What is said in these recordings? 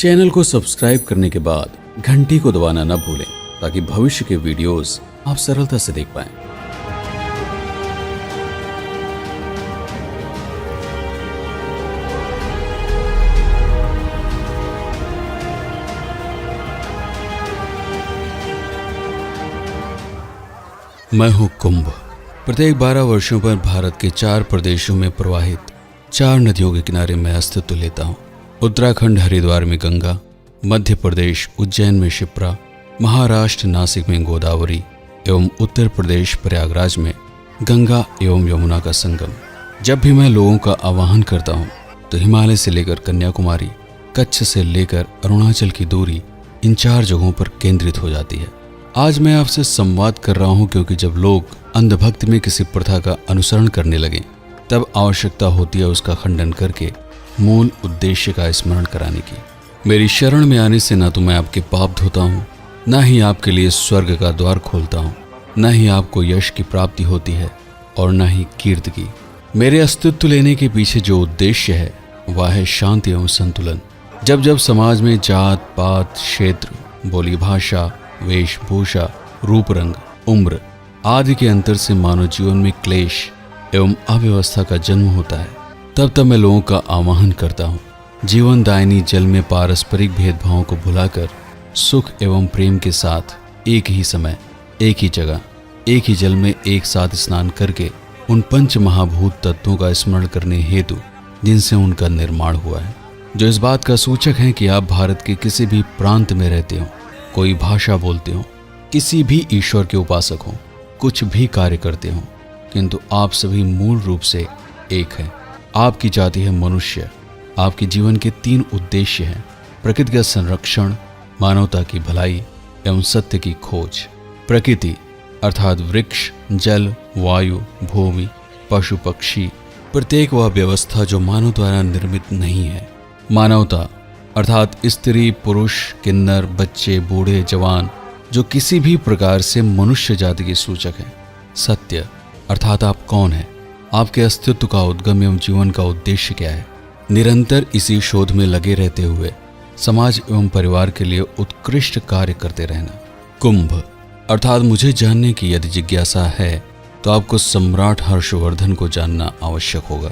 Channel को subscribe करने के बाद घंटी को दबाना न भूलें ताकि भविष्य के वीडियोस आप सरलता से देख पाएं। मैं हूं कुंभ। प्रत्येक 12 वर्षों पर भारत के 4 प्रदेशों में प्रवाहित 4 नदियों के किनारे मैं अस्तित्व लेता हूं। उत्तराखंड हरिद्वार में गंगा, मध्य प्रदेश उज्जैन में शिप्रा, महाराष्ट्र नासिक में गोदावरी एवं उत्तर प्रदेश प्रयागराज में गंगा एवं यमुना का संगम। जब भी मैं लोगों का आह्वान करता हूं तो हिमालय से लेकर कन्याकुमारी, कच्छ से लेकर अरुणाचल की दूरी इन 4 जगहों पर केंद्रित हो जाती है। आज मैं आपसे संवाद कर रहा हूं क्योंकि जब लोग अंधभक्ति में किसी प्रथा का अनुसरण करने लगे तब आवश्यकता होती है उसका खंडन करके मूल उद्देश्य का स्मरण कराने की। मेरी शरण में आने से न तो मैं आपके पाप धोता हूं, न ही आपके लिए स्वर्ग का द्वार खोलता हूं, न ही आपको यश की प्राप्ति होती है और न ही कीर्ति की। मेरे अस्तित्व लेने के पीछे जो उद्देश्य है वह है शांति एवं संतुलन। जब जब समाज में जात पात, क्षेत्र, बोली भाषा, वेशभूषा, रूप रंग, उम्र आदि के अंतर से मानव जीवन में क्लेश एवं अव्यवस्था का जन्म होता है, तब मैं लोगों का आह्वान करता हूँ जीवन दायिनी जल में पारस्परिक भेदभावों को भुलाकर सुख एवं प्रेम के साथ एक ही समय, एक ही जगह, एक ही जल में एक साथ स्नान करके उन 5 महाभूत तत्वों का स्मरण करने हेतु जिनसे उनका निर्माण हुआ है, जो इस बात का सूचक है कि आप भारत के किसी भी प्रांत में रहते हो, कोई भाषा बोलते हो, किसी भी ईश्वर के उपासक हो, कुछ भी कार्य करते हो, किंतु आप सभी मूल रूप से एक हैं। आपकी जाति है मनुष्य। आपके जीवन के 3 उद्देश्य हैं: प्रकृति का संरक्षण, मानवता की भलाई एवं सत्य की खोज। प्रकृति अर्थात वृक्ष, जल, वायु, भूमि, पशु पक्षी, प्रत्येक वह व्यवस्था जो मानव द्वारा निर्मित नहीं है। मानवता अर्थात स्त्री, पुरुष, किन्नर, बच्चे, बूढ़े, जवान, जो किसी भी प्रकार से मनुष्य जाति के सूचक हैं। सत्य अर्थात आप कौन हैं, आपके अस्तित्व का उद्गम एवं जीवन का उद्देश्य क्या है। निरंतर इसी शोध में लगे रहते हुए समाज एवं परिवार के लिए उत्कृष्ट कार्य करते रहना। कुंभ अर्थात मुझे जानने की यदि जिज्ञासा है तो आपको सम्राट हर्षवर्धन को जानना आवश्यक होगा।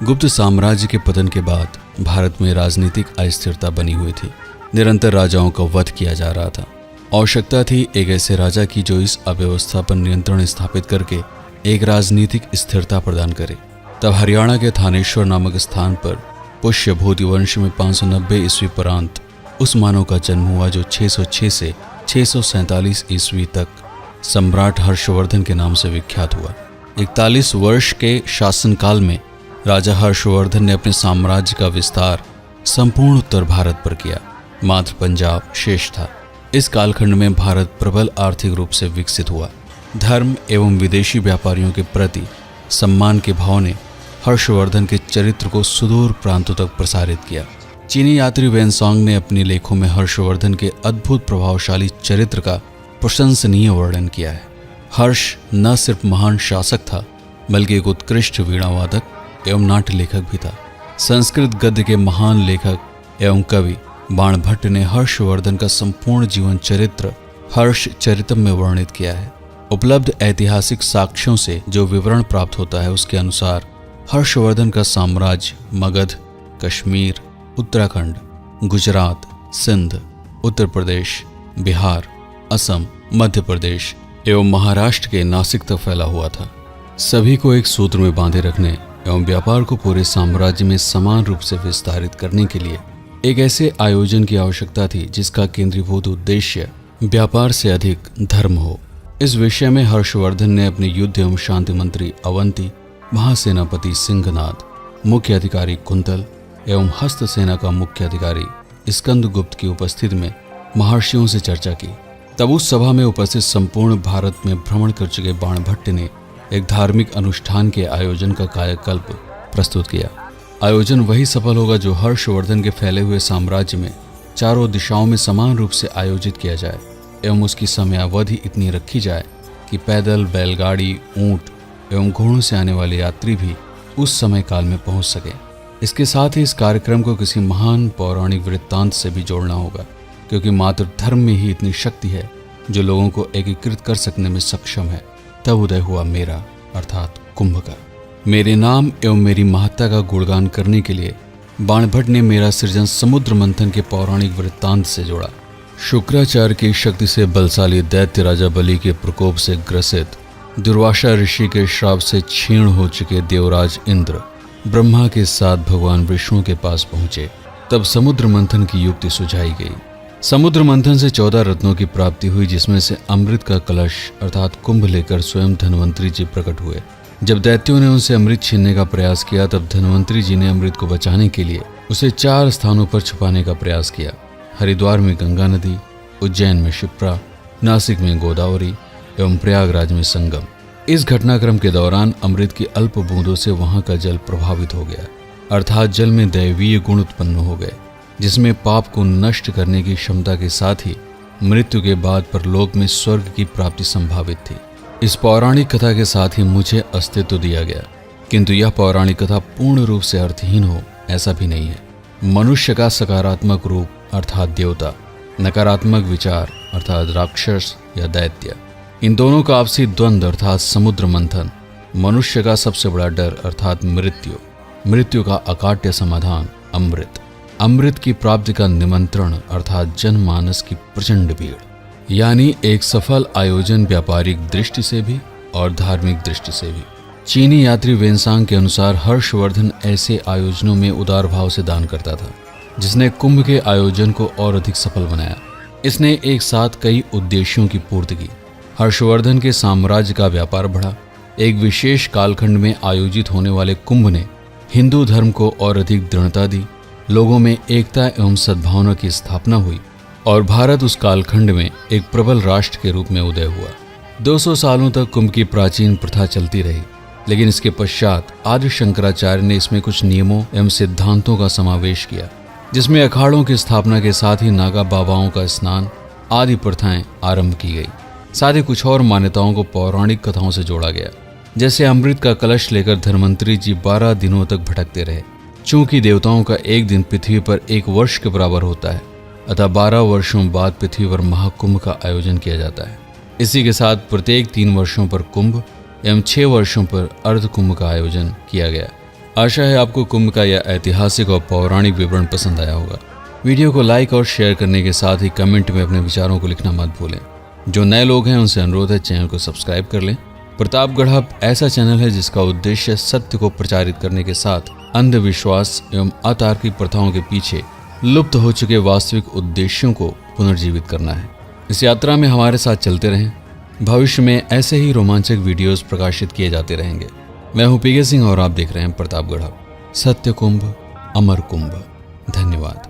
गुप्त साम्राज्य के पतन के बाद भारत में राजनीतिक अस्थिरता बनी हुई थी। निरंतर राजाओं का वध किया जा रहा था। आवश्यकता थी एक ऐसे राजा की जो इस अव्यवस्था पर नियंत्रण स्थापित करके एक राजनीतिक स्थिरता प्रदान करे। तब हरियाणा के थानेश्वर नामक स्थान पर पुष्य भूति वंश में 590 ईस्वी परांत उस मानव का जन्म हुआ जो 606 से 647 ईस्वी तक सम्राट हर्षवर्धन के नाम से विख्यात हुआ। 41 वर्ष के शासनकाल में राजा हर्षवर्धन ने अपने साम्राज्य का विस्तार संपूर्ण उत्तर भारत पर किया। मात्र पंजाब शेष था। इस कालखंड में भारत प्रबल आर्थिक रूप से विकसित हुआ। धर्म एवं विदेशी व्यापारियों के प्रति सम्मान के भाव ने हर्षवर्धन के चरित्र को सुदूर प्रांतों तक प्रसारित किया। चीनी यात्री वेनसोंग ने अपने लेखों में हर्षवर्धन के अद्भुत प्रभावशाली चरित्र का प्रशंसनीय वर्णन किया है। हर्ष न सिर्फ महान शासक था बल्कि एक उत्कृष्ट वीणावादक एवं नाट्य लेखक भी था। संस्कृत गद्य के महान लेखक एवं कवि बाणभट्ट ने हर्षवर्धन का संपूर्ण जीवन चरित्र हर्ष चरितम में वर्णित किया है। उपलब्ध ऐतिहासिक साक्ष्यों से जो विवरण प्राप्त होता है उसके अनुसार हर्षवर्धन का साम्राज्य मगध, कश्मीर, उत्तराखंड, गुजरात, सिंध, उत्तर प्रदेश, बिहार, असम, मध्य प्रदेश एवं महाराष्ट्र के नासिक तक फैला हुआ था। सभी को एक सूत्र में बांधे रखने एवं व्यापार को पूरे साम्राज्य में समान रूप से विस्तारित करने के लिए एक ऐसे आयोजन की आवश्यकता थी जिसका केंद्रीभूत उद्देश्य व्यापार से अधिक धर्म हो। इस विषय में हर्षवर्धन ने अपने युद्ध एवं शांति मंत्री अवंती, महासेनापति सिंहनाद, मुख्य अधिकारी कुंतल एवं हस्त सेना का मुख्य अधिकारी स्कंदगुप्त की उपस्थिति में महर्षियों से चर्चा की। तब उस सभा में उपस्थित संपूर्ण भारत में भ्रमण कर चुके बाणभट्ट ने एक धार्मिक अनुष्ठान के आयोजन का कायाकल्प प्रस्तुत किया। आयोजन वही सफल होगा जो हर्षवर्धन के फैले हुए साम्राज्य में चारों दिशाओं में समान रूप से आयोजित किया जाए एवं उसकी समयावधि इतनी रखी जाए कि पैदल, बैलगाड़ी, ऊंट एवं घोड़ों से आने वाले यात्री भी उस समय काल में पहुंच सके। इसके साथ ही इस कार्यक्रम को किसी महान पौराणिक वृत्तांत से भी जोड़ना होगा, क्योंकि मात्र धर्म में ही इतनी शक्ति है जो लोगों को एकीकृत कर सकने में सक्षम है। तब उदय हुआ मेरा अर्थात कुंभ का। मेरे नाम एवं मेरी महत्ता का गुणगान करने के लिए बाणभट्ट ने मेरा सृजन समुद्र मंथन के पौराणिक वृत्तांत से जोड़ा। शुक्राचार्य की शक्ति से बलशाली दैत्य राजा बलि के प्रकोप से ग्रसित, दुर्वासा ऋषि के श्राप से क्षीण हो चुके देवराज इंद्र ब्रह्मा के साथ भगवान विष्णु के पास पहुंचे। तब समुद्र मंथन की युक्ति सुझाई गई। समुद्र मंथन से 14 रत्नों की प्राप्ति हुई, जिसमें से अमृत का कलश अर्थात कुंभ लेकर स्वयं धन्वंतरी जी प्रकट हुए। जब दैत्यों ने उनसे अमृत छीनने का प्रयास किया, तब धन्वंतरी जी ने अमृत को बचाने के लिए उसे 4 स्थानों पर छुपाने का प्रयास किया। हरिद्वार में गंगा नदी, उज्जैन में शिप्रा, नासिक में गोदावरी एवं प्रयागराज में संगम। इस घटनाक्रम के दौरान अमृत की अल्प बूंदों से वहां का जल प्रभावित हो गया, अर्थात जल में दैवीय गुण उत्पन्न हो गए, जिसमें पाप को नष्ट करने की क्षमता के साथ ही मृत्यु के बाद परलोक में स्वर्ग की प्राप्ति संभावित थी। इस पौराणिक कथा के साथ ही मुझे अस्तित्व दिया गया, किंतु यह पौराणिक कथा पूर्ण रूप से अर्थहीन हो ऐसा भी नहीं है। मनुष्य का सकारात्मक रूप अर्थात देवता, नकारात्मक विचार अर्थात राक्षस या दैत्य, इन दोनों का आपसी द्वंद्व अर्थात समुद्र मंथन, मनुष्य का सबसे बड़ा डर अर्थात मृत्यु, मृत्यु का अकाट्य समाधान अमृत, अमृत की प्राप्ति का निमंत्रण अर्थात जनमानस की प्रचंड भीड़। यानी एक सफल आयोजन व्यापारिक दृष्टि से भी और धार्मिक दृष्टि से भी। चीनी यात्री वेनसांग के अनुसार हर्षवर्धन ऐसे आयोजनों में उदार भाव से दान करता था, जिसने कुंभ के आयोजन को और अधिक सफल बनाया। इसने एक साथ कई उद्देश्यों की पूर्ति की। हर्षवर्धन के साम्राज्य का व्यापार बढ़ा। एक विशेष कालखंड में आयोजित होने वाले कुंभ ने हिंदू धर्म को और अधिक दृढ़ता दी, लोगों में एकता एवं सद्भावना की स्थापना हुई और भारत उस कालखंड में एक प्रबल राष्ट्र के रूप में उदय हुआ। 200 सालों तक कुंभ की प्राचीन प्रथा चलती रही, लेकिन इसके पश्चात आदि शंकराचार्य ने इसमें कुछ नियमों एवं सिद्धांतों का समावेश किया, जिसमें अखाड़ों की स्थापना के साथ ही नागा बाबाओं का स्नान आदि प्रथाएं आरंभ की गई। साथ ही कुछ और मान्यताओं को पौराणिक कथाओं से जोड़ा गया, जैसे अमृत का कलश लेकर धन्वंतरी जी 12 दिनों तक भटकते रहे। चूंकि देवताओं का एक दिन पृथ्वी पर 1 वर्ष के बराबर होता है, अतः 12 वर्षों बाद पृथ्वी पर महाकुंभ का आयोजन किया जाता है। इसी के साथ प्रत्येक 3 वर्षों पर कुंभ एवं 6 वर्षों पर अर्ध कुंभ का आयोजन किया गया। आशा है आपको कुंभ का यह ऐतिहासिक और पौराणिक विवरण पसंद आया होगा। वीडियो को लाइक और शेयर करने के साथ ही कमेंट में अपने विचारों को लिखना मत भूलें। जो नए लोग हैं उनसे अनुरोध है चैनल को सब्सक्राइब कर लें। प्रतापगढ़ हब ऐसा चैनल है जिसका उद्देश्य सत्य को प्रचारित करने के साथ अंधविश्वास एवं अतार्किक प्रथाओं के पीछे लुप्त हो चुके वास्तविक उद्देश्यों को पुनर्जीवित करना है। इस यात्रा में हमारे साथ चलते रहें। भविष्य में ऐसे ही रोमांचक वीडियोस प्रकाशित किए जाते रहेंगे। मैं हूं पीके सिंह और आप देख रहे हैं प्रतापगढ़ हब। सत्य कुंभ, अमर कुंभ। धन्यवाद।